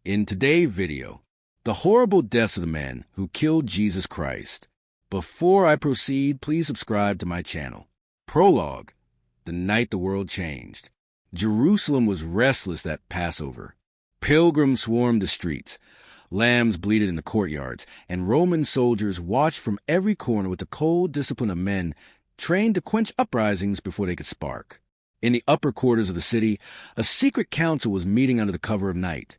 In today's video, the horrible deaths of the men who killed Jesus Christ. Before I proceed, please subscribe to my channel. Prologue: the night the world changed. Jerusalem was restless that Passover. Pilgrims swarmed the streets, lambs bleated in the courtyards, and Roman soldiers watched from every corner with the cold discipline of men trained to quench uprisings before they could spark. In the upper quarters of the city, a secret council was meeting under the cover of night.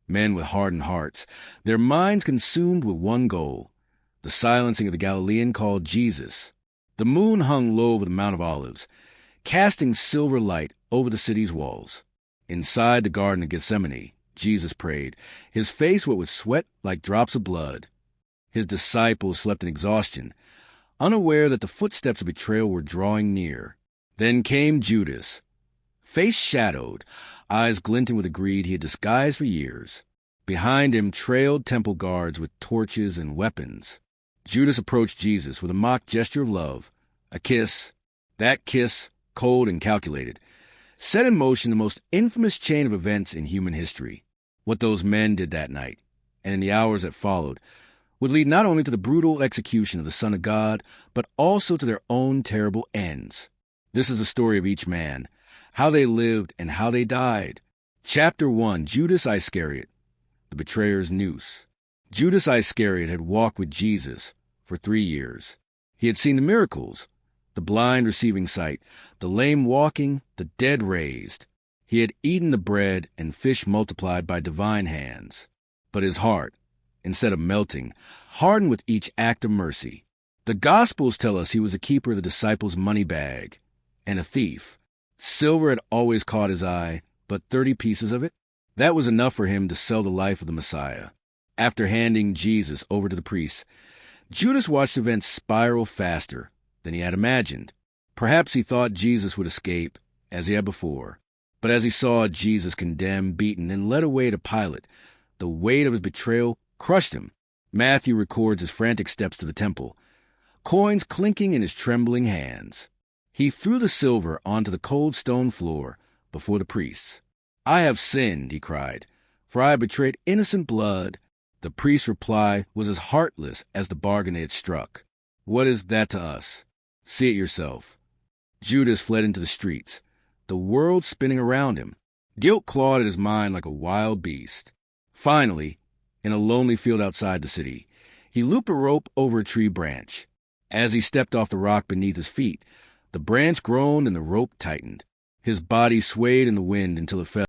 Men with hardened hearts, their minds consumed with one goal: the silencing of the Galilean called Jesus. The moon hung low over the Mount of Olives, casting silver light over the city's walls. Inside the Garden of Gethsemane, Jesus prayed, his face wet with sweat like drops of blood. His disciples slept in exhaustion, unaware that the footsteps of betrayal were drawing near. Then came Judas, face shadowed, eyes glinting with the greed he had disguised for years. Behind him trailed temple guards with torches and weapons. Judas approached Jesus with a mock gesture of love. A kiss, that kiss, cold and calculated, set in motion the most infamous chain of events in human history. What those men did that night, and in the hours that followed, would lead not only to the brutal execution of the Son of God, but also to their own terrible ends. This is the story of each man, how they lived and how they died. Chapter 1, Judas Iscariot, the betrayer's noose. Judas Iscariot had walked with Jesus for 3 years. He had seen the miracles, the blind receiving sight, the lame walking, the dead raised. He had eaten the bread and fish multiplied by divine hands. But his heart, instead of melting, hardened with each act of mercy. The Gospels tell us he was a keeper of the disciples' money bag, and a thief. Silver had always caught his eye, but 30 pieces of it? That was enough for him to sell the life of the Messiah. After handing Jesus over to the priests, Judas watched events spiral faster than he had imagined. Perhaps he thought Jesus would escape, as he had before. But as he saw Jesus condemned, beaten, and led away to Pilate, the weight of his betrayal crushed him. Matthew records his frantic steps to the temple, coins clinking in his trembling hands. He threw the silver onto the cold stone floor before the priests. "I have sinned," he cried, "for I have betrayed innocent blood." The priest's reply was as heartless as the bargain they had struck. "What is that to us? See it yourself." Judas fled into the streets, the world spinning around him. Guilt clawed at his mind like a wild beast. Finally, in a lonely field outside the city, he looped a rope over a tree branch. As he stepped off the rock beneath his feet, the branch groaned and the rope tightened. His body swayed in the wind until it fell